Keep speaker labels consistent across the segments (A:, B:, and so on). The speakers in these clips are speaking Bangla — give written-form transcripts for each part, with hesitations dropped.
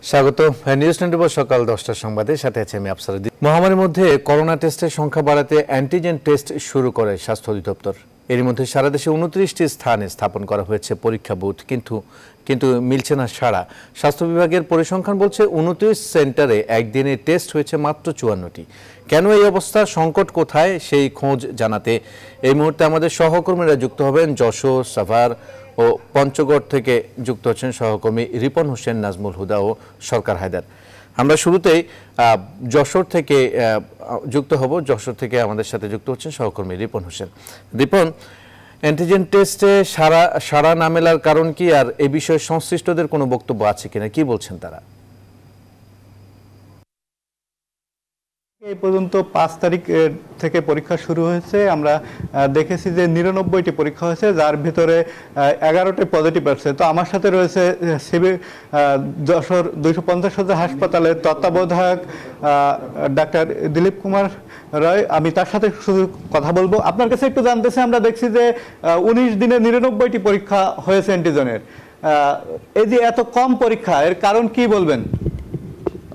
A: স্বাগত নিউজ 24 সকাল 10টার সংবাদে সাথে আছে আমি আফসার উদ্দিন। মহামারীর মধ্যে করোনা টেস্টের সংখ্যা বাড়াতে অ্যান্টিজেন টেস্ট শুরু করে স্বাস্থ্য অধিদপ্তর। এর মধ্যে সারা দেশে 29টি স্থানে স্থাপন করা হয়েছে পরীক্ষা বুথ, কিন্তু মিলছে না সাড়া। স্বাস্থ্য বিভাগের পরিসংখ্যান বলছে 29 সেন্টারে একদিনে টেস্ট হয়েছে মাত্র 54টি। কেন এই অবস্থা, সংকট কোথায়, সেই খোঁজ জানাতে এই মুহূর্তে আমাদের সহকর্মীরা যুক্ত হবেন। যশোর, সাভার ও পঞ্চগড় থেকে যুক্ত হচ্ছেন সহকর্মী রিপন হোসেন, নাজমুল হুদা ও সরকার হায়দার। আমরা শুরুতেই যশোর থেকে যুক্ত হব। যশোর থেকে আমাদের সাথে যুক্ত হচ্ছেন সহকর্মী রিপন হোসেন। রিপন, অ্যান্টিজেন টেস্টে সাড়া না মেলার কারণ কি, আর এ বিষয়ে সংশ্লিষ্টদের কোনো বক্তব্য আছে কিনা, কি বলছেন তারা?
B: এই পর্যন্ত 5 তারিখ থেকে পরীক্ষা শুরু হয়েছে। আমরা দেখেছি যে 99টি পরীক্ষা হয়েছে, যার ভিতরে 11টি পজিটিভ আসছে। তো আমার সাথে রয়েছে যশোর 250 হাসপাতালের তত্ত্বাবধায়ক ডাক্তার দিলীপ কুমার রায়। আমি তার সাথে শুধু কথা বলবো। আপনার কাছে একটু জানতে চাই, আমরা দেখছি যে 19 দিনে 99টি পরীক্ষা হয়েছে অ্যান্টিজেনের। এই যে এত কম পরীক্ষা, এর কারণ কি বলবেন?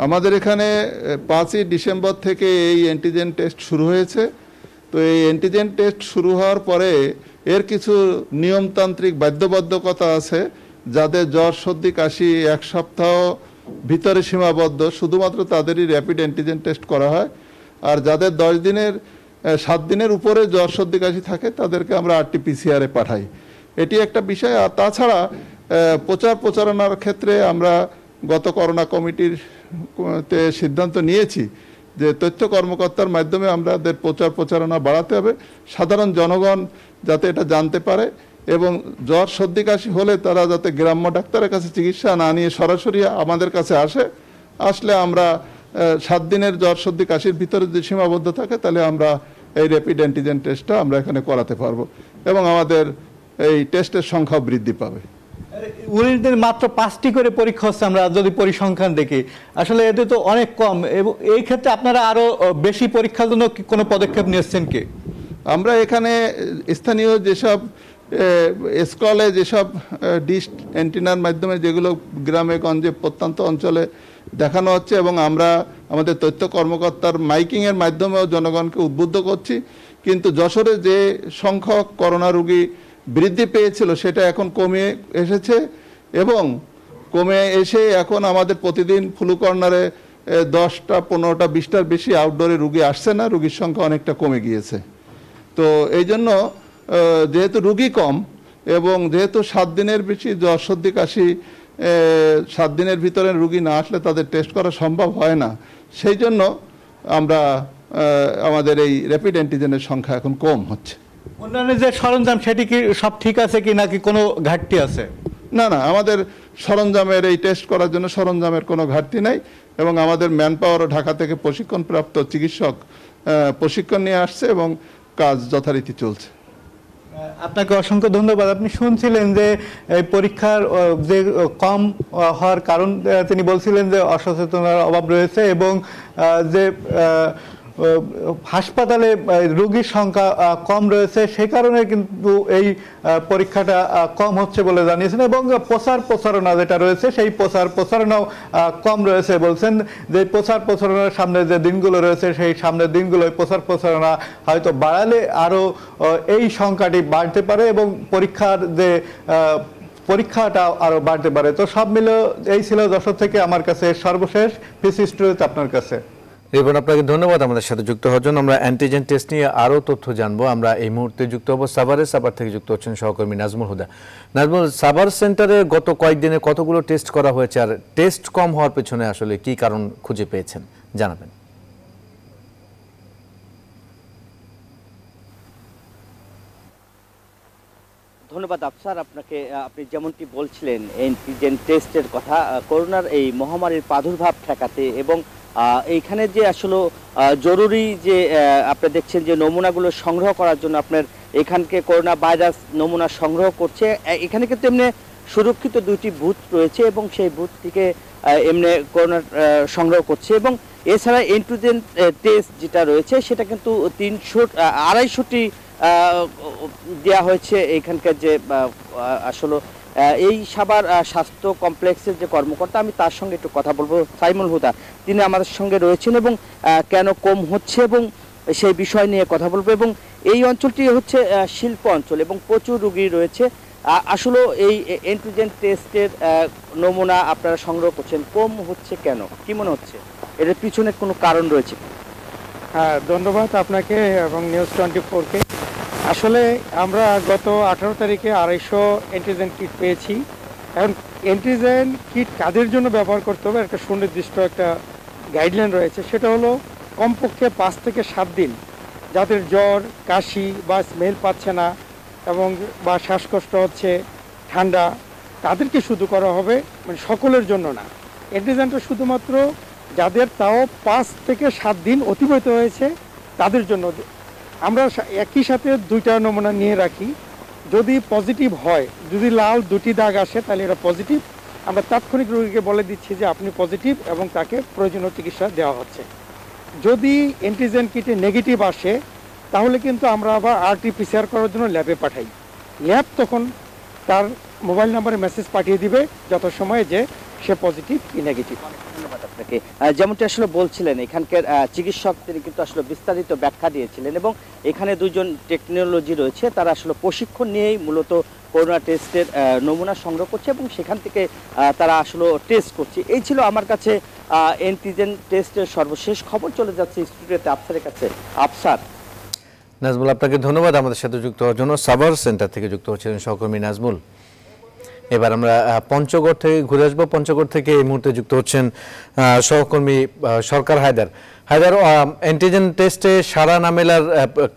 C: আমাদের এখানে 5ই ডিসেম্বর থেকে এই অ্যান্টিজেন টেস্ট শুরু হয়েছে। তো এই অ্যান্টিজেন টেস্ট শুরু হওয়ার পরে এর কিছু নিয়মতান্ত্রিক বাধ্যবাধকতা আছে। যাদের জ্বর, সর্দি, কাশি 1 সপ্তাহ ভিতরে সীমাবদ্ধ, শুধুমাত্র তাদেরই র্যাপিড অ্যান্টিজেন টেস্ট করা হয়। আর যাদের 7 দিনের উপরে জ্বর, সর্দি, কাশি থাকে তাদেরকে আমরা RT-PCR পাঠাই। এটি একটা বিষয়। আর তাছাড়া প্রচারণার ক্ষেত্রে আমরা গত করোনা কমিটির সিদ্ধান্ত নিয়েছি যে তথ্য কর্মকর্তার মাধ্যমে আমাদের প্রচারণা বাড়াতে হবে, সাধারণ জনগণ যাতে এটা জানতে পারে, এবং জ্বর, সর্দি, কাশি হলে তারা যাতে গ্রাম্য ডাক্তারের কাছে চিকিৎসা না নিয়ে সরাসরি আমাদের কাছে আসলে আমরা 7 দিনের জ্বর, সর্দি, কাশির ভিতরে যদি সীমাবদ্ধ থাকে তাহলে আমরা এই র্যাপিড অ্যান্টিজেন টেস্টটা আমরা এখানে করাতে পারবো এবং আমাদের এই টেস্টের সংখ্যা বৃদ্ধি পাবে।
B: মাত্র 5টি করে পরীক্ষা হচ্ছে, আমরা যদি পরিসংখ্যান দেখি, আসলে এতে তো অনেক কম। এবং এই ক্ষেত্রে আপনারা আরো বেশি পরীক্ষার জন্য কোনো পদক্ষেপ নিয়েছেন কি?
C: আমরা এখানে স্থানীয় যেসব স্কলে যেসব ডিশ অ্যান্টিনার মাধ্যমে যেগুলো গ্রামে গঞ্জে প্রত্যন্ত অঞ্চলে দেখানো হচ্ছে, এবং আমরা আমাদের তথ্য কর্মকর্তার মাইকিংয়ের মাধ্যমেও জনগণকে উদ্বুদ্ধ করছি। কিন্তু যশোরে যে সংখ্যক করোনা রোগী বৃদ্ধি পেয়েছিল সেটা এখন কমে এসেছে, এবং কমে এসে এখন আমাদের প্রতিদিন ফ্লু কর্নারে 10টা, 15টা, 20টার বেশি আউটডোরে রুগী আসছে না, রুগীর সংখ্যা অনেকটা কমে গিয়েছে। তো এই জন্য যেহেতু রুগী কম এবং যেহেতু 7 দিনের বেশি জ্বর, সর্দি, কাশি 7 দিনের ভিতরে রুগী না আসলে তাদের টেস্ট করা সম্ভব হয় না, সেই জন্য আমরা আমাদের এই র্যাপিড অ্যান্টিজেনের সংখ্যা এখন কম হচ্ছে।
B: অন্যান্য যে সরঞ্জাম, সেটি কি সব ঠিক আছে কি, নাকি কোনো ঘাটতি আছে?
C: না, আমাদের সরঞ্জামের এই টেস্ট করার জন্য সরঞ্জামের কোনো ঘাটতি নাই, এবং আমাদের ম্যান পাওয়ারও ঢাকা থেকে প্রশিক্ষণপ্রাপ্ত চিকিৎসক প্রশিক্ষণ নিয়ে আসছে এবং কাজ যথারীতি চলছে।
B: আপনাকে অসংখ্য ধন্যবাদ। আপনি শুনছিলেন যে এই পরীক্ষার যে কম হওয়ার কারণ তিনি বলছিলেন যে অসচেতনতার অভাব রয়েছে, এবং যে হাসপাতালে রোগীর সংখ্যা কম রয়েছে, সেই কারণে কিন্তু এই পরীক্ষাটা কম হচ্ছে বলে জানিয়েছেন। এবং প্রচারণা যেটা রয়েছে, সেই প্রচারণাও কম রয়েছে বলছেন। যে প্রচারণার সামনে যে দিনগুলো রয়েছে, সেই সামনের দিনগুলোয় প্রচারণা হয়তো বাড়ালে আরও এই সংখ্যাটি বাড়তে পারে, এবং পরীক্ষাটা আরও বাড়তে পারে। তো সব মিলে এই ছিল যশোর থেকে আমার কাছে সর্বশেষ পিসি স্টুডিওতে আপনার কাছে।
A: রিপন, আপনাকে ধন্যবাদ আমাদের সাথে যুক্ত হওয়ার জন্য। আমরা অ্যান্টিজেন টেস্ট নিয়ে আরও তথ্য জানবো। আমরা এই মুহূর্তে যুক্ত হব সাভার থেকে যুক্ত হচ্ছেন সহকর্মী নাজমুল হুদা। নাজমুল, সাভার সেন্টারে গত কয়েকদিনে কতগুলো টেস্ট করা হয়েছে, আর টেস্ট কম হওয়ার পেছনে আসলে কি কারণ খুঁজে পেয়েছেন, জানাবেন।
D: ধন্যবাদ আফসার আপনাকে। আপনি যেমনটি বলছিলেন অ্যান্টিজেন টেস্টের কথা, করোনার এই মহামারীর প্রাদুর্ভাব ঠেকাতে এবং এইখানে যে আসলে জরুরি যে আপনি দেখছেন যে নমুনাগুলো সংগ্রহ করার জন্য আপনার এখানকে করোনা ভাইরাস নমুনা সংগ্রহ করছে। এখানে কিন্তু এমনি সুরক্ষিত 2টি বুথ রয়েছে, এবং সেই বুথ থেকে এমনি করোনা সংগ্রহ করছে। এবং এছাড়া অ্যান্টিজেন টেস্ট যেটা রয়েছে সেটা কিন্তু 250টি দেওয়া হয়েছে এখানকার যে আসলে এই সাভার স্বাস্থ্য কমপ্লেক্সের যে কর্মকর্তা, আমি তার সঙ্গে একটু কথা বলবো। সাইমুল হুদা তিনি আমাদের সঙ্গে রয়েছেন এবং কেন কম হচ্ছে এবং সেই বিষয় নিয়ে কথা বলবো। এবং এই অঞ্চলটি হচ্ছে শিল্প অঞ্চল এবং প্রচুর রোগী রয়েছে। আসলে এই অ্যান্টিজেন টেস্টের নমুনা আপনারা সংগ্রহ করছেন, কম হচ্ছে কেন, কি মনে হচ্ছে এর পিছনে কোনো কারণ রয়েছে?
E: হ্যাঁ, ধন্যবাদ আপনাকে এবং নিউজ 24-কে। আসলে আমরা গত 18 তারিখে 250 অ্যান্টিজেন কিট পেয়েছি। এখন অ্যান্টিজেন কিট কাদের জন্য ব্যবহার করতে হবে একটা সুনির্দিষ্ট একটা গাইডলাইন রয়েছে, সেটা হলো কমপক্ষে 5 থেকে 7 দিন যাদের জ্বর, কাশি বা স্মেল পাচ্ছে না এবং বা শ্বাসকষ্ট হচ্ছে, ঠান্ডা, তাদেরকে শুধু করা হবে, মানে সকলের জন্য না। অ্যান্টিজেনটা শুধুমাত্র যাদের তাও 5 থেকে 7 দিন অতিবাহিত হয়েছে তাদের জন্য। আমরা একই সাথে 2টা নমুনা নিয়ে রাখি। যদি পজিটিভ হয়, যদি লাল 2টি দাগ আসে তাহলে এটা পজিটিভ। আমরা তাৎক্ষণিক রোগীকে বলে দিচ্ছি যে আপনি পজিটিভ এবং তাকে প্রয়োজনীয় চিকিৎসা দেওয়া হচ্ছে। যদি অ্যান্টিজেন কিটে নেগেটিভ আসে তাহলে কিন্তু আমরা আবার RT-PCR করার জন্য ল্যাবে পাঠাই। ল্যাব তখন তার মোবাইল নাম্বারে মেসেজ পাঠিয়ে দিবে যথাসময়ে যে সে পজিটিভ কি নেগেটিভ।
D: ধন্যবাদ আপনাকে। যেমনটি আসলে বলছিলেন, এখানকার চিকিৎসক তিনি কিন্তু আসলে বিস্তারিত ব্যাখ্যা দিয়েছিলেন এবং এখানে 2জন টেকনোলজি রয়েছে, তারা আসলে প্রশিক্ষণ নিয়েই মূলত করোনা টেস্টের নমুনা সংগ্রহ করছে এবং সেখান থেকে তারা আসলে টেস্ট করছে। এই ছিল আমার কাছে অ্যান্টিজেন টেস্টের সর্বশেষ খবর। চলে যাচ্ছে স্টুডিওতে আফসারের কাছে। আফসার।
A: নাজমুল, আপনাকে ধন্যবাদ আমাদের সাথে যুক্ত হওয়ার জন্য। সাভার সেন্টার থেকে যুক্ত হচ্ছিলেন সহকর্মী নাজমুল। এবার আমরা পঞ্চগড় থেকে ঘুরে আসবো। পঞ্চগড় থেকে এই মুহূর্তে যুক্ত হচ্ছেন সহকর্মী সরকার হায়দার। হায়দার, অ্যান্টিজেন টেস্টে সাড়া না মেলার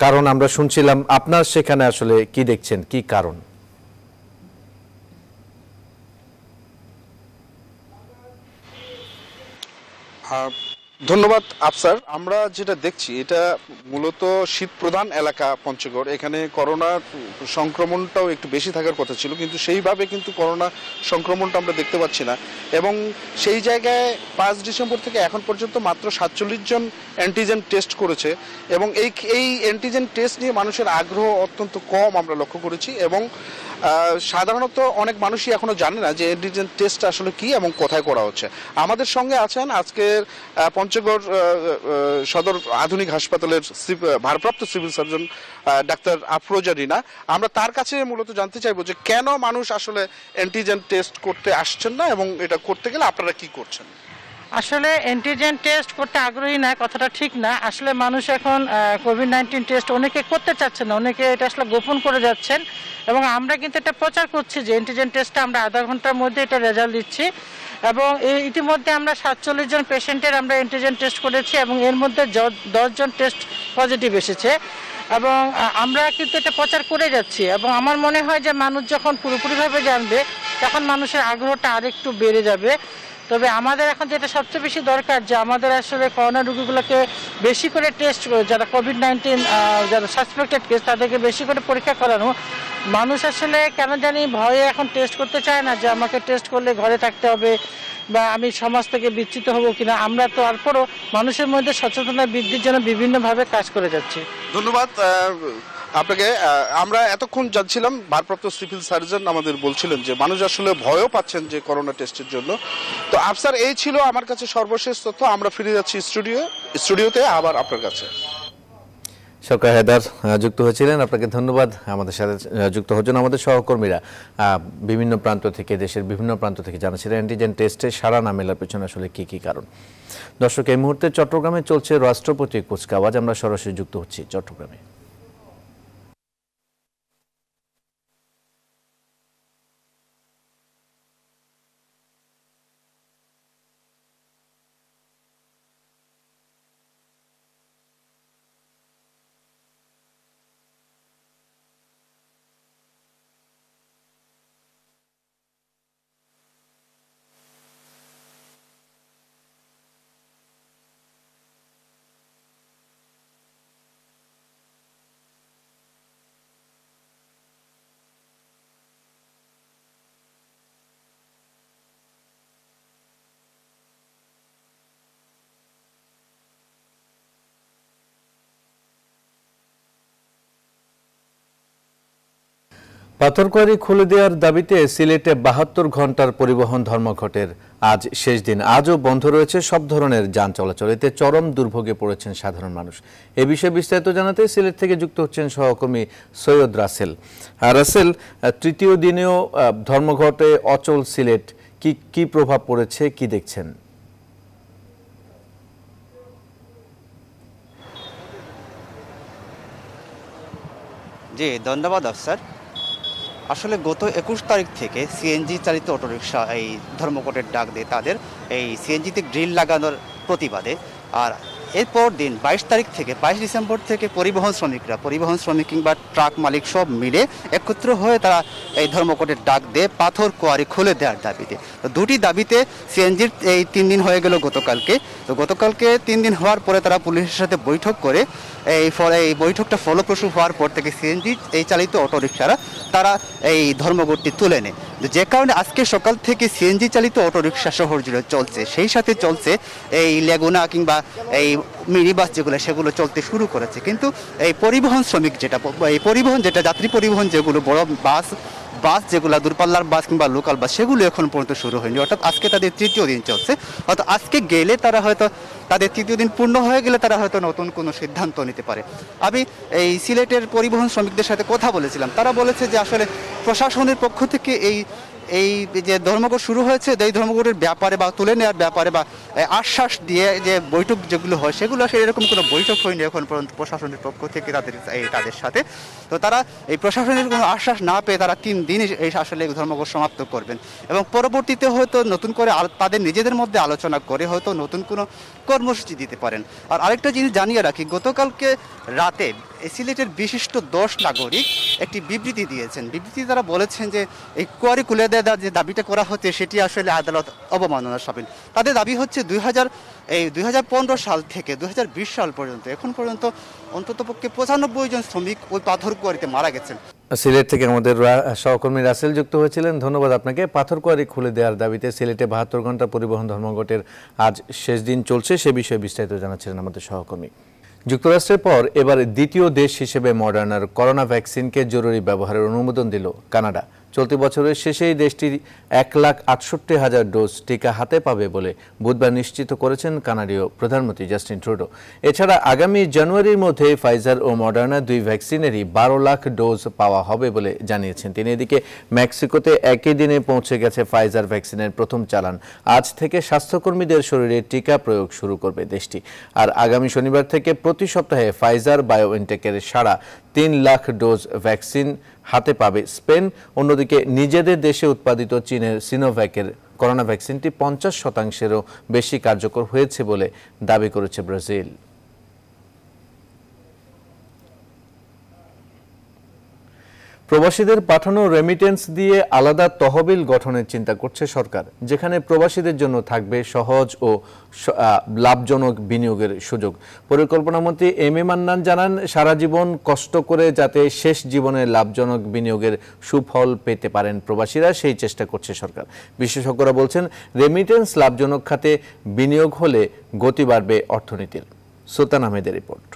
A: কারণ আমরা শুনছিলাম, আপনার সেখানে আসলে কি দেখছেন, কি কারণ?
F: ধন্যবাদ আফসার। আমরা যেটা দেখছি এটা মূলত শীত প্রধান এলাকা পঞ্চগড়। এখানে করোনা সংক্রমণটাও একটু বেশি থাকার কথা ছিল, কিন্তু সেইভাবে কিন্তু করোনা সংক্রমণটা আমরা দেখতে পাচ্ছি না। এবং সেই জায়গায় 5 ডিসেম্বর থেকে এখন পর্যন্ত মাত্র 47 জন অ্যান্টিজেন টেস্ট করেছে এবং এই অ্যান্টিজেন টেস্ট নিয়ে মানুষের আগ্রহ অত্যন্ত কম আমরা লক্ষ্য করেছি। এবং সাধারণত অনেক মানুষই এখনো জানে না যে অ্যান্টিজেন টেস্ট আসলে কি এবং কোথায় করা হচ্ছে। আমাদের সঙ্গে আছেন আজকের পঞ্চগড় সদর আধুনিক হাসপাতালের ভারপ্রাপ্ত সিভিল সার্জন ডাক্তার আফরোজা রিনা। আমরা তার কাছে মূলত জানতে চাইবো যে কেন মানুষ আসলে অ্যান্টিজেন টেস্ট করতে আসছেন না এবং এটা করতে গেলে আপনারা কি করছেন?
E: আসলে অ্যান্টিজেন টেস্ট করতে আগ্রহী না, কথাটা ঠিক না। আসলে মানুষ এখন কোভিড-19 টেস্ট অনেকে করতে চাচ্ছেন না, অনেকে এটা আসলে গোপন করে যাচ্ছেন। এবং আমরা কিন্তু এটা প্রচার করছি যে অ্যান্টিজেন টেস্টটা আমরা আধা ঘন্টার মধ্যে এটা রেজাল্ট দিচ্ছি। এবং ইতিমধ্যে আমরা 47 জন পেশেন্টের আমরা অ্যান্টিজেন টেস্ট করেছি এবং এর মধ্যে 10 জন টেস্ট পজিটিভ এসেছে। এবং আমরা কিন্তু এটা প্রচার করে যাচ্ছি এবং আমার মনে হয় যে মানুষ যখন পুরোপুরিভাবে জানবে তখন মানুষের আগ্রহটা আরেকটু বেড়ে যাবে। তবে আমাদের এখন যেটা সবচেয়ে বেশি দরকার যে আমাদের আসলে করোনা রোগীগুলোকে বেশি করে টেস্ট, যারা কোভিড-19 যারা সাসপেক্টেড কেস তাদেরকে বেশি করে পরীক্ষা করানো। মানুষ আসলে কেন জানি ভয়ে এখন টেস্ট করতে চায় না যে আমাকে টেস্ট করলে ঘরে থাকতে হবে বা আমি সমাজ থেকে বিচ্যুত হব কিনা। আমরা তো তারপরও মানুষের মধ্যে সচেতনতা বৃদ্ধির জন্য বিভিন্নভাবে কাজ করে যাচ্ছি।
F: ধন্যবাদ আপনাকে। আমরা এতক্ষণ জানছিলাম ভারপ্রাপ্ত সিভিল সার্জন আমাদের বলছিলেন যে মানুষ আসলে ভয়ও পাচ্ছেন যে করোনা টেস্টের জন্য। তো আফসার, এই ছিল আমার কাছে সর্বশেষ তথ্য। আমরা ফিরে যাচ্ছি স্টুডিওতে আবার আপনার কাছে।
A: সরকার হায়দার যুক্ত হয়েছিলেন, আপনাকে ধন্যবাদ আমাদের সাথে যুক্ত হওয়ার জন্য। আমাদের সহকর্মীরা বিভিন্ন প্রান্ত থেকে, দেশের বিভিন্ন প্রান্ত থেকে জানাচ্ছিলেন অ্যান্টিজেন টেস্টে সাড়া না মেলার পেছনে আসলে কি কি কারণ। দর্শক, এই মুহূর্তে চট্টগ্রামে চলছে রাষ্ট্রপতি কুচকাওয়াজ। আমরা সরাসরি যুক্ত হচ্ছি চট্টগ্রামে। পাথরকুয়ারি খুলে দেওয়ার দাবিতে সিলেটে ৭২ ঘন্টার পরিবহন ধর্মঘটের আজ শেষ দিন। আজও বন্ধ রয়েছে সব ধরনের যান চলাচল। এতে চরম দুর্ভোগে পড়েছেন সাধারণ মানুষ। এ বিষয়ে বিস্তারিত জানাতে সিলেট থেকে যুক্ত হচ্ছেন সহকর্মী সৈয়দ রাসেল। রাসেল, তৃতীয় দিনেও ধর্মঘটে অচল সিলেট, কি প্রভাব পড়েছে, কি দেখছেন?
G: জি ধন্যবাদ আফসার। আসলে গত ২১ তারিখ থেকে সিএনজি চালিত অটোরিকশা এই ধর্মঘটের ডাক দেয় তাদের এই সিএনজিতে গ্রিল লাগানোর প্রতিবাদে। আর এরপর দিন ২২ তারিখ থেকে ২২ ডিসেম্বর থেকে পরিবহন শ্রমিক কিংবা ট্রাক মালিক সব মিলে একত্র হয়ে তারা এই ধর্মঘটের ডাক দেয় পাথরকুয়ারি খুলে দেওয়ার দাবিতে। তো দুটি দাবিতে সিএনজির এই ৩ দিন হয়ে গেল গতকালকে। তো গতকালকে ৩ দিন হওয়ার পরে তারা পুলিশের সাথে বৈঠক করে এই বৈঠকটা ফলপ্রসূ হওয়ার পর থেকে সিএনজি এই চালিত অটোরিকশারা তারা এই ধর্মঘটটি তুলে নেয়। যে কারণে আজকে সকাল থেকে সিএনজি চালিত অটোরিকশা শহর জুড়ে চলছে, সেই সাথে চলছে এই লেগুনা কিংবা এই মিনি বাস সেগুলো চলতে শুরু করেছে। কিন্তু এই পরিবহন শ্রমিক যেটা যাত্রী পরিবহন যেগুলো বড় বাস যেগুলো দূরপাল্লার বাস কিংবা লোকাল বাস সেগুলো এখন পর্যন্ত শুরু হয়নি। অর্থাৎ আজকে তাদের তৃতীয় দিন চলছে। হয়তো আজকে গেলে তারা হয়তো তাদের তৃতীয় দিন পূর্ণ হয়ে গেলে তারা হয়তো নতুন কোনো সিদ্ধান্ত নিতে পারে। আমি এই সিলেটের পরিবহন শ্রমিকদের সাথে কথা বলেছিলাম, তারা বলেছে যে আসলে প্রশাসনের পক্ষ থেকে এই যে ধর্মঘট শুরু হয়েছে এই ধর্মঘটের ব্যাপারে বা তুলে নেওয়ার ব্যাপারে বা আশ্বাস দিয়ে যে বৈঠক যেগুলো হয় সেগুলো আসলে এরকম কোনো বৈঠক হয়নি এখন পর্যন্ত প্রশাসনের পক্ষ থেকে তাদের সাথে। তো তারা এই প্রশাসনের কোনো আশ্বাস না পেয়ে তারা ৩ দিন এই আসলে ধর্মঘট সমাপ্ত করবেন এবং পরবর্তীতে হয়তো নতুন করে তাদের নিজেদের মধ্যে আলোচনা করে হয়তো নতুন কোনো কর্মসূচি দিতে পারেন। আর আরেকটা জিনিস জানিয়ে রাখি, গতকালকে রাতে সিলেটের বিশিষ্ট ১০ নাগরিক একটি বিবৃতি দিয়েছেন। বিবৃতি তারা বলেছেন যে এই কুয়ারি খুলে দেওয়ার যে দাবিটা করা হচ্ছে সেটি আসলে আদালত অবমাননার সামিল। তাদের দাবি হচ্ছে ২০১৫ সাল থেকে ২০২০ সাল পর্যন্ত এখন পর্যন্ত অন্ততপক্ষে ৯৫ জন শ্রমিক ওই পাথরকুয়ারিতে মারা গেছেন।
A: সিলেট থেকে আমাদের সহকর্মী রাসেল যুক্ত হয়েছিলেন, ধন্যবাদ আপনাকে। পাথরকুয়ারি খুলে দেওয়ার দাবিতে সিলেটে ৭২ ঘন্টা পরিবহন ধর্মঘটের আজ শেষ দিন চলছে, সে বিষয়ে বিস্তারিত জানাচ্ছিলেন আমাদের সহকর্মী। যুক্তরাষ্ট্রের পর এবার দ্বিতীয় দেশ হিসেবে মডার্নার করোনা ভ্যাকসিনকে জরুরি ব্যবহারের অনুমোদন দিল কানাডা। চলতি বছরের শেষেই দেশটি ১,৬৮,০০০ ডোজ টিকা হাতে পাবে বলে বুধবার নিশ্চিত করেছেন কানাডীয় প্রধানমন্ত্রী জাস্টিন ট্রুডো। এছাড়া আগামী জানুয়ারির মধ্যে ফাইজার ও মডার্না দুই ভ্যাকসিনেরই ১২ লাখ ডোজ পাওয়া হবে বলে জানিয়েছেন তিনি। এদিকে মেক্সিকোতে একই দিনে পৌঁছে গেছে ফাইজার ভ্যাকসিনের প্রথম চালান। আজ থেকে স্বাস্থ্যকর্মীদের শরীরে টিকা প্রয়োগ শুরু করবে দেশটি। আর আগামী শনিবার থেকে প্রতি সপ্তাহে ফাইজার বায়োএনটেকের সাড়া ৩ লাখ ডোজ ভ্যাকসিন হাতে পাবে স্পেন। অন্যদিকে নিজেদের দেশে উৎপাদিত চীনের সিনোভ্যাকের করোনা ভ্যাকসিনটি ৫০%-এরও বেশি কার্যকর হয়েছে বলে দাবি করেছে ব্রাজিল। প্রবাসীদের পাঠানো রেমিটেন্স দিয়ে আলাদা তহবিল গঠনের চিন্তা করছে সরকার, যেখানে প্রবাসীদের জন্য থাকবে সহজ ও লাভজনক বিনিয়োগের সুযোগ। পরিকল্পনামন্ত্রী এম এ মান্নান জানান, সারা জীবন কষ্ট করে যাতে শেষ জীবনে লাভজনক বিনিয়োগের সুফল পেতে পারেন প্রবাসীরা, সেই চেষ্টা করছে সরকার। বিশেষজ্ঞরা বলছেন, রেমিটেন্স লাভজনক খাতে বিনিয়োগ হলে গতি বাড়বে অর্থনীতির। সুলতান আহমেদের রিপোর্ট।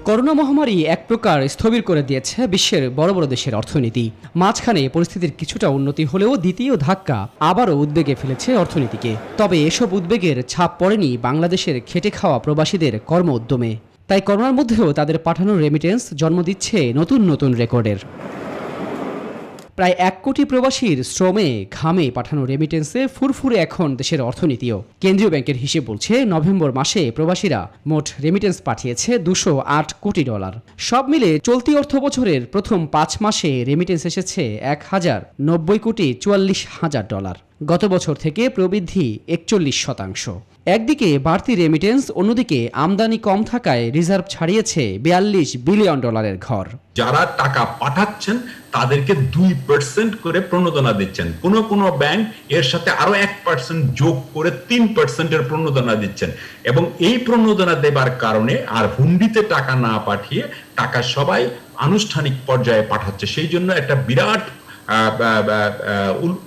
H: করোনা মহামারী এক প্রকার স্থবির করে দিয়েছে বিশ্বের বড় বড় দেশের অর্থনীতি। মাঝখানে পরিস্থিতির কিছুটা উন্নতি হলেও দ্বিতীয় ধাক্কা আবারও উদ্বেগে ফেলেছে অর্থনীতিকে। তবে এসব উদ্বেগের ছাপ পড়েনি বাংলাদেশের খেটে খাওয়া প্রবাসীদের কর্ম উদ্যমে। তাই করোনার মধ্যেও তাদের পাঠানো রেমিটেন্স জন্ম দিচ্ছে নতুন নতুন রেকর্ডের। প্রায় ১ কোটি প্রবাসীর শ্রমে ঘামে পাঠানো রেমিটেন্সে ফুরফুরে এখন দেশের অর্থনীতিও। কেন্দ্রীয় ব্যাংকের হিসেব বলছে, নভেম্বর মাসে প্রবাসীরা মোট রেমিটেন্স পাঠিয়েছে $208 কোটি। সব মিলে চলতি অর্থ বছরের প্রথম ৫ মাসে রেমিটেন্স এসেছে $১,০৯০,৪৪,০০০। গত বছর থেকে প্রবৃদ্ধি ৪১%। একদিকে বাড়তি রেমিটেন্স, অন্যদিকে আমদানি কম থাকায় রিজার্ভ ছাড়িয়েছে $৪২ বিলিয়ন ঘর।
I: যারা টাকা পাঠাচ্ছেন তাদেরকে 2% করে প্রণোদনা দিচ্ছেন। কোনো ব্যাংক এর সাথে আরো 1% যোগ করে 3% প্রণোদনা দিচ্ছেন এবং এই প্রণোদনা দেবার কারণে আর হুন্ডিতে টাকা না পাঠিয়ে টাকা সবাই আনুষ্ঠানিক পর্যায়ে পাঠাচ্ছে। সেই জন্য একটা বিরাট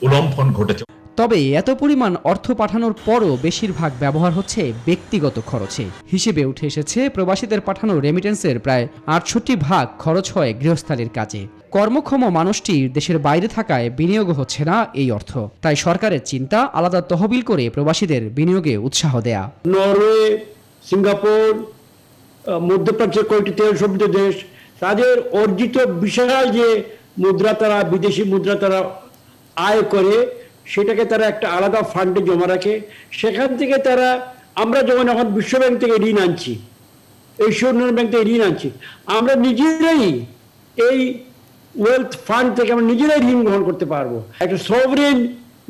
I: উল্লম্ফন ঘটেছে।
H: তবে এত পরিমাণ অর্থ পাঠানোর পরও বেশিরভাগ ব্যবহার হচ্ছে ব্যক্তিগত খরচে। হিসেবে উঠে এসেছে প্রবাসীদের পাঠানো রেমিটেন্সের প্রায় ৬৮% খরচ হয় গৃহস্থালির কাজে। কর্মক্ষম মানুষটির দেশের বাইরে থাকায় বিনিয়োগ হচ্ছে না এই অর্থ। তাই সরকারের চিন্তা আলাদা তহবিল করে প্রবাসীদের বিনিয়োগে উৎসাহ দেয়া।
J: নরওয়ে, সিঙ্গাপুর, মধ্যপ্রাচ্যের কয়েকটি তেল সমৃদ্ধ দেশ, তাদের অর্জিত বিশাল যে মুদ্রা, তারা বিদেশি মুদ্রা তারা আয় করে, সেটাকে তারা একটা আলাদা ফান্ডে জমা রাখে। সেখান থেকে তারা, আমরা যেমন এখন বিশ্বব্যাংক থেকে ঋণ আনছি, এশীয় উন্নয়ন ব্যাংক থেকে ঋণ আনছি, আমরা নিজেরাই এই ওয়েলথ ফান্ড থেকে আমরা নিজেরাই ঋণ গ্রহণ করতে পারবো। একটা সভরেন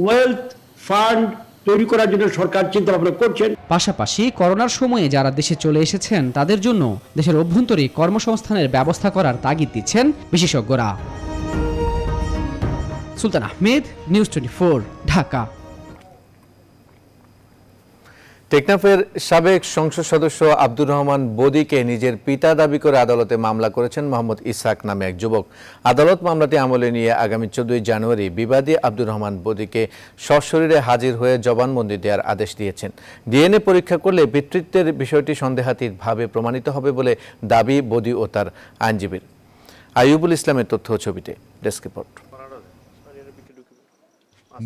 J: ওয়েলথ ফান্ড তৈরি করার জন্য সরকার চিন্তা ভাবনা করছেন।
H: পাশাপাশি করোনার সময়ে যারা দেশে চলে এসেছেন তাদের জন্য দেশের অভ্যন্তরে কর্মসংস্থানের ব্যবস্থা করার তাগিদ দিচ্ছেন বিশেষজ্ঞরা। সুলতান আহমেদ, নিউজ 24, ঢাকা।
A: টেকনাফের সাবেক সংসদ সদস্য আব্দুর রহমান বদিকে নিজের পিতা দাবি করে আদালতে মামলা করেছেন মোহাম্মদ ইসহাক নামে এক যুবক। আদালত মামলাটি আমলে নিয়ে আগামী 14 জানুয়ারি বিবাদী আব্দুর রহমান বদিকে সশরীরে হাজির হয়ে জবানবন্দি দেওয়ার আদেশ দিয়েছেন। ডিএনএ পরীক্ষা করলে পিতৃত্বের বিষয়টি সন্দেহাতীতভাবে প্রমাণিত হবে বলে দাবি বদি ও তার আইনজীবীর। আইয়ুবুল ইসলামের তথ্য ছবিতে, ডেস্ক রিপোর্ট।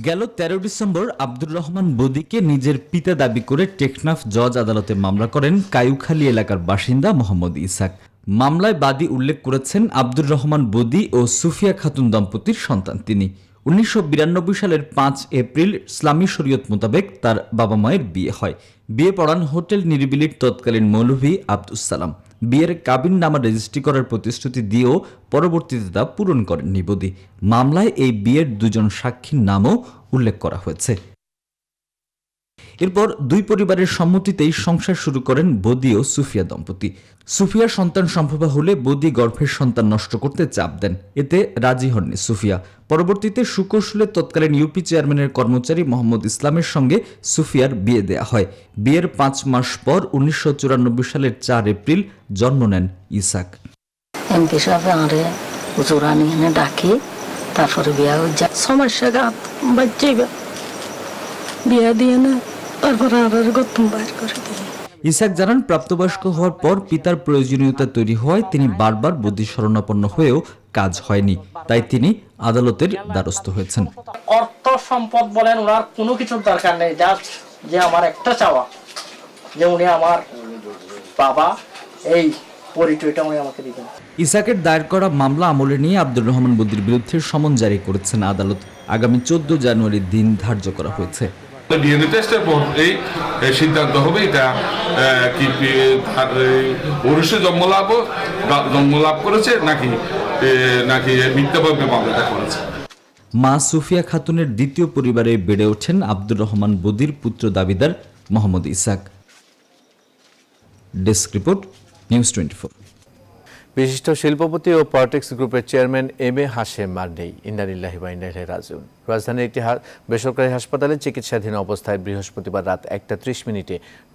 K: গেল 13 ডিসেম্বর আব্দুর রহমান বদিকে নিজের পিতা দাবি করে টেকনাফ জজ আদালতে মামলা করেন কায়ুখালী এলাকার বাসিন্দা মোহাম্মদ ইসহাক। মামলায় বাদী উল্লেখ করেছেন আব্দুর রহমান বদি ও সুফিয়া খাতুন দম্পতির সন্তান তিনি। 1992 সালের 5 এপ্রিল ইসলামী শরীয়ত মোতাবেক তার বাবা মায়ের বিয়ে হয়। বিয়ে পড়ান হোটেল নিরিবিলির তৎকালীন মৌলভী আব্দুস সালাম। বিয়ের কাবিন নামা রেজিস্ট্রি করার প্রতিশ্রুতি দিয়েও পরবর্তীতে তা পূরণ করেননি বদি। মামলায় এই বিয়ের 2জন সাক্ষীর নামও উল্লেখ করা হয়েছে। এরপর দুই পরিবারের সম্মতিতেই সংসার শুরু করেন বদি ও সুফিয়া দম্পতি। সুফিয়ার সন্তান সম্ভবা হলে বদি গর্ভের সন্তান নষ্ট করতে চাপ দেন, এতে রাজি হননি সুফিয়া। পরবর্তীতে সুকৌশলে তৎকালীন ইউপি চেয়ারম্যানের কর্মচারী মোহাম্মদ ইসলামের সঙ্গে সুফিয়ার বিয়ে দেয়া হয়। বিয়ের 5 মাস পর 1994 সালের 4 এপ্রিল জন্ম নেন ইসহাক।
L: এমপি সাহেব আরে হুজুরানি এনে ডাকি, তারপরে বিয়া হয়ে যায়। সমস্যা গাত বাচ্চা বিয়া দিয়ে না, তারপরে আর গতম বাইর করে দিয়ে।
K: ইসহাক জানান, প্রাপ্তবয়স্ক হওয়ার পর পিতার প্রয়োজনীয়তা তৈরি হওয়ায় তিনি বারবার বদি শরণাপন্ন হয়েও কাজ হয়নি, তাই তিনি আদালতের দ্বারস্থ হয়েছেন।
M: অর্থ সম্পদ বলেন ওনার কোনো কিছুর দরকার নেই, জাস্ট যে আমার একটা চাওয়া যে উনি আমার বাবা, এই পরিচয়টা উনি আমাকে দিবেন।
K: ইসহাকের দায়ের করা মামলা আমলে নিয়ে আব্দুর রহমান বদির বিরুদ্ধে সমন জারি করেছেন আদালত। আগামী 14 জানুয়ারির দিন ধার্য করা হয়েছে।
N: ডিএনএ টেস্টের পর এই সিদ্ধান্ত হবে এটা কি পুরুষে জন্মলাভ করেছে নাকি মিথ্যাভাবে মামলাটা করেছে।
K: মা সুফিয়া খাতুনের দ্বিতীয় পরিবারে বেড়ে ওঠেন আব্দুর রহমান বদির পুত্র দাবিদার Mohammad Ishaq. Desk report, news 24।
A: বিশিষ্ট শিল্পপতি ও পলিটিক্স গ্রুপের চেয়ারম্যান এম.এ. হাশেম মার নেই। ইন্না লিল্লাহি ওয়া ইন্না ইলাইহি রাজিউন। রাজধানীর একটি বেসরকারি হাসপাতালে চিকিৎসাধীন অবস্থায় বৃহস্পতিবার রাত 1:30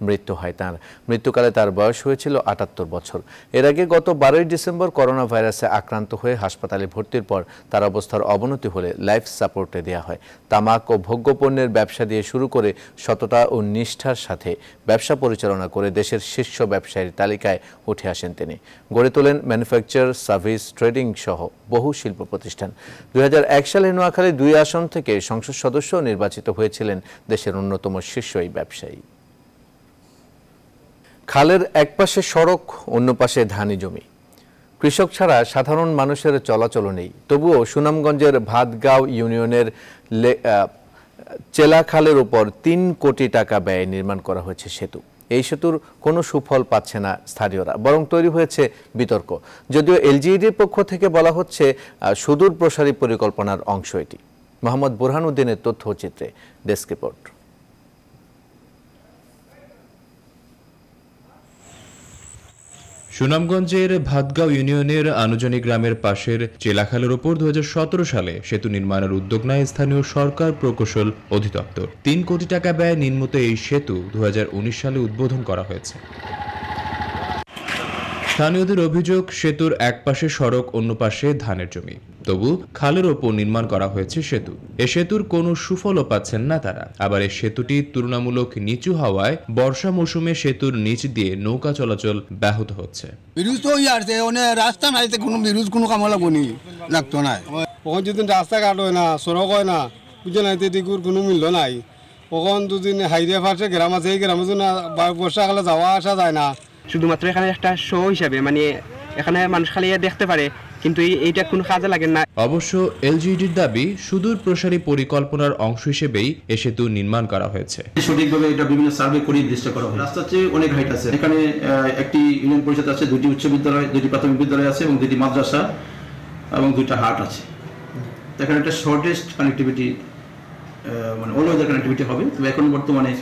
A: মৃত্যু হয় তাঁর। মৃত্যুকালে তার বয়স হয়েছিল 78 বছর। এর আগে গত 12 ডিসেম্বর করোনা ভাইরাসে আক্রান্ত হয়ে হাসপাতালে ভর্তির পর তার অবস্থার অবনতি হলে লাইফ সাপোর্টে দেওয়া হয়। তামাক ও ভোগ্যপণ্যের ব্যবসা দিয়ে শুরু করে সততা ও নিষ্ঠার সাথে ব্যবসা পরিচালনা করে দেশের শীর্ষ ব্যবসায়ীর তালিকায় উঠে আসেন তিনি। গড়ে তোলেন ম্যানুফ্যাকচার, সার্ভিস, ট্রেডিং সহ বহু শিল্প প্রতিষ্ঠান। 2001 সালে নোয়াখালী 2 আসন থেকে সংসদ সদস্য নির্বাচিত হয়েছিলেন দেশের অন্যতম শীর্ষ এই ব্যবসায়ী। খালের এক পাশে সড়ক, অন্য পাশে ধানি জমি। কৃষক ছাড়া সাধারণ মানুষের চলাচল নেই। তবুও সুনামগঞ্জের ভাতগাঁও ইউনিয়নের চেলা খালের উপর 3 কোটি টাকা ব্যয়ে নির্মাণ করা হয়েছে সেতু। এই সেতুর কোনো সুফল পাচ্ছে না স্থানীয়রা, বরং তৈরি হয়েছে বিতর্ক। যদিও এলজিইডির পক্ষ থেকে বলা হচ্ছে সুদূর প্রসারী পরিকল্পনার অংশ এটি। মোহাম্মদ বুরহান উদ্দিনের তথ্যচিত্রে, ডেস্ক রিপোর্ট।
O: সুনামগঞ্জের ভাতগাঁও ইউনিয়নের আনুজনী গ্রামের পাশের চেলাখালের ওপর 2017 সালে সেতু নির্মাণের উদ্যোগ নেয় স্থানীয় সরকার প্রকৌশল অধিদপ্তর। 3 কোটি টাকা ব্যয়ে নির্মিত এই সেতু 2019 সালে উদ্বোধন করা হয়েছে। স্থানীয়দের অভিযোগ, সেতুর এক পাশে সড়ক, অন্য পাশে ধানের জমি। তবু খালের ওপর নির্মাণ করা হয়েছে সেতু। এ সেতুর কোনো সুফলও পাচ্ছেন না তারা। আবার এই সেতুটি তুলনামূলক নিচু হওয়ায় বর্ষা মৌসুমে সেতুর নিচ দিয়ে নৌকা চলাচল ব্যাহত হচ্ছে।
P: বিরুজ তো রাস্তা নাই, কোনো বিরুজ কোনো কামে লাগতো না।
Q: ওখানে যদি রাস্তাঘাট হয় না, সড়ক হয় না, বুঝে নাই দিকুর কোনো মূল্য নাই। ওখান দুদিন হাইরে পাশে গ্রাম আছে, এই গ্রামে বর্ষাকালে যাওয়া আসা যায় না।
R: শুধুমাত্র এখানে একটা শো হিসাবে, মানে এখানে মানুষ খালি দেখতে পারে, কিন্তু এইটা কোনো কাজে লাগে না।
O: অবশ্য এলজিইডির দাবি, সুদূর প্রসারী পরিকল্পনার অংশ হিসেবেই এ সেতু নির্মাণ করা হয়েছে।
S: সঠিকভাবে এটা বিভিন্ন সার্ভে করে নির্দিষ্ট করা হয়। রাস্তার চেয়ে অনেক হাইট আছে। এখানে একটি ইউনিয়ন পরিষদ আছে, 2টি উচ্চ বিদ্যালয়, 2টি প্রাথমিক বিদ্যালয় আছে এবং 2টি মাদ্রাসা এবং 2টা হাট আছে। এখানে একটা শর্টেস্ট কানেক্টিভিটি, মানে অল ওয়েদার কানেক্টিভিটি হবে। তবে এখন বর্তমানে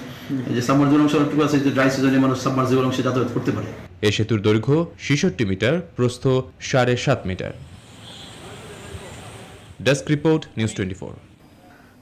S: যে সাবমার্জিবল অংশটুকু আছে, যে ড্রাই সিজনে মানুষ সাবমার্জিবল অংশে যাতায়াত করতে পারে।
O: এই সেতুর দৈর্ঘ্য 66 মিটার, প্রস্থ 7.5 মিটার। Desk report, news 24।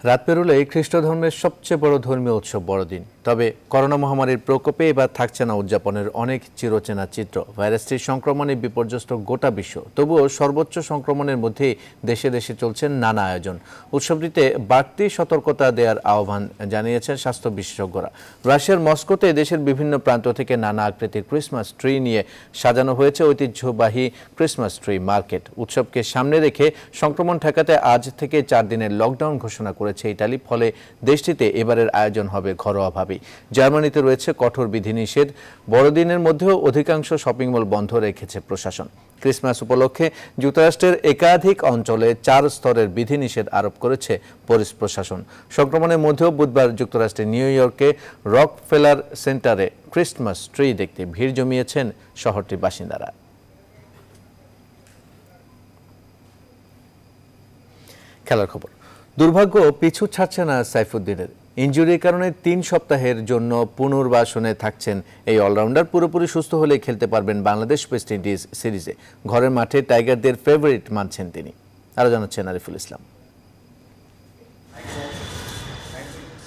A: রাত পেরোলে খ্রিস্ট ধর্মের সবচেয়ে বড় ধর্মীয় উৎসব বড়দিন। তবে করোনা মহামারীর প্রকোপে এবার থাকছে না উদযাপনের অনেক চিরচেনা চিত্র। ভাইরাসটির সংক্রমণে বিপর্যস্ত গোটা বিশ্ব। তবুও সর্বোচ্চ সংক্রমণের মধ্যে দেশে দেশে চলছে নানা আয়োজন। উৎসবটিতে বাড়তি সতর্কতা দেওয়ার আহ্বান জানিয়েছেন স্বাস্থ্য বিশেষজ্ঞরা। রাশিয়ার মস্কোতে দেশের বিভিন্ন প্রান্ত থেকে নানা আকৃতির ক্রিসমাস ট্রি নিয়ে সাজানো হয়েছে ঐতিহ্যবাহী ক্রিসমাস ট্রি মার্কেট। উৎসবকে সামনে রেখে সংক্রমণ ঠেকাতে আজ থেকে 4 দিনের লকডাউন ঘোষণা করেছে ইতালি। ফলে দেশটিতে এবারের আয়োজন হবে ঘরোয়াভাবে। জার্মানিতে রয়েছে কঠোর বিধিনিষেধ। বড়দিনের মধ্যেও অধিকাংশ শপিং মল বন্ধ রেখেছে প্রশাসন। ক্রিসমাস উপলক্ষে যুক্তরাষ্ট্রের একাধিক অঞ্চলে 4 স্তরের বিধিনিষেধ আরোপ করেছে পুলিশ প্রশাসন। সংক্রমণের মধ্যেও বুধবার যুক্তরাষ্ট্রের নিউ ইয়র্কে রকফেলার সেন্টারে ক্রিসমাস ট্রি দেখতে ভিড় জমিয়েছেন শহরটির বাসিন্দারা। খেলার খবর। দুর্ভাগ্য পিছু ছাড়ছে না সাইফুদ্দিনের। ইনজুরির কারণে 3 সপ্তাহের জন্য পুনর্বাসনে থাকছেন এই অলরাউন্ডার। পুরোপুরি সুস্থ হলে খেলতে পারবেন বাংলাদেশ ওয়েস্ট ইন্ডিজ সিরিজে। ঘরের মাঠে টাইগারদের ফেভারিট মানছেন তিনি। আরো জানাচ্ছেন আরিফুল ইসলাম।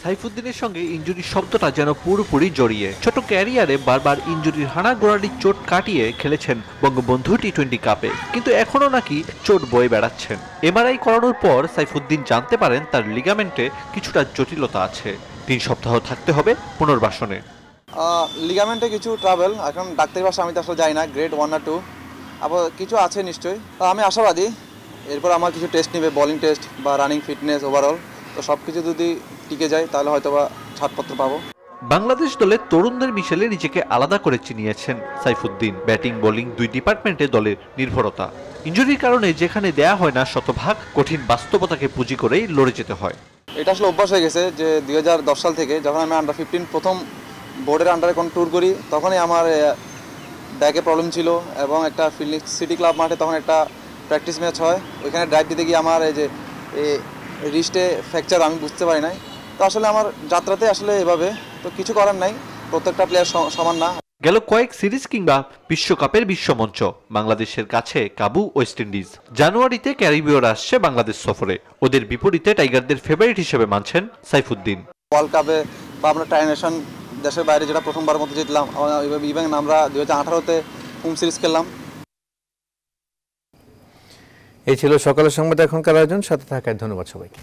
T: সাইফুদ্দিনের সঙ্গে ইনজুরির শব্দটা যেন পুরোপুরি জড়িয়ে। ছোট ক্যারিয়ারে বারবার ইনজুরির হানাগোড়ালির চোট কাটিয়ে খেলেছেন বঙ্গবন্ধু টি-20 কাপে, কিন্তু এখনও নাকি চোট বয়ে বেড়াচ্ছেন। এমআরআই করানোর পর সাইফুদ্দিন জানতে পারেন তার লিগামেন্টে কিছুটা জটিলতা আছে। 3 সপ্তাহ থাকতে হবে পুনর্বাসনে।
U: লিগামেন্টে কিছু ট্রাভেল, এখন ডাক্তারি ভাষা আমি তো আসলে যাই না, গ্রেড 1 না 2, আবার কিছু আছে নিশ্চয়ই। আমি আশাবাদী এরপর আমার কিছু টেস্ট নেবে, বোলিং টেস্ট বা রানিং ফিটনেস ওভারঅল, তো সব কিছু যদি টিকে যায় তাহলে হয়তো বা ছাড়পত্র পাবো।
T: বাংলাদেশ দলের তরুণদের মিশেলে নিজেকে আলাদা করে চিনিয়েছেন সাইফুদ্দিন। ব্যাটিং বোলিং 2 ডিপার্টমেন্টে দলের নির্ভরতা। ইনজুরির কারণে যেখানে দেয়া হয় না শতভাগ, কঠিন বাস্তবতাকে পুঁজি করেই লড়ে যেতে হয়।
U: এটা আসলে অভ্যাস হয়ে গেছে যে 2010 সাল থেকে যখন আমি আন্ডার 15 প্রথম বোর্ডের আন্ডারে কোন ট্যুর করি, তখনই আমার ব্যাকে প্রবলেম ছিল এবং একটা ফিনিক্স সিটি ক্লাব মাঠে তখন একটা প্র্যাকটিস ম্যাচ হয়। ওইখানে ড্রাইভ দিতে গিয়ে আমার এই যে রিস্টে ফ্র্যাকচার, আমি বুঝতে পারি নাই। তো আসলে আমার যাত্রাতে আসলে এভাবে, তো কিছু করার নাই, প্রত্যেকটা প্লেয়ার সমান না।
T: গেল কয়েক সিরিজ কিংবা বিশ্বকাপের বিশ্বমঞ্চ বাংলাদেশের কাছে কাবু ওয়েস্ট ইন্ডিজ। জানুয়ারিতে ক্যারিবীয়রা আসছে বাংলাদেশ সফরে। ওদের বিপরীতে টাইগারদের ফেভারিট হিসেবে মানছেন সাইফুদ্দিন।
U: ওয়ার্ল্ড কাপে বা আমরা ট্রাইনেশন দেশের বাইরে যেটা প্রথমবার মতো জিতলাম, ইভেন আমরা 2018-তে হোম সিরিজ খেললাম।
A: এই ছিল সকালের সংবাদ। এখনকার আয়োজন, সাথে থাকায় ধন্যবাদ সবাইকে।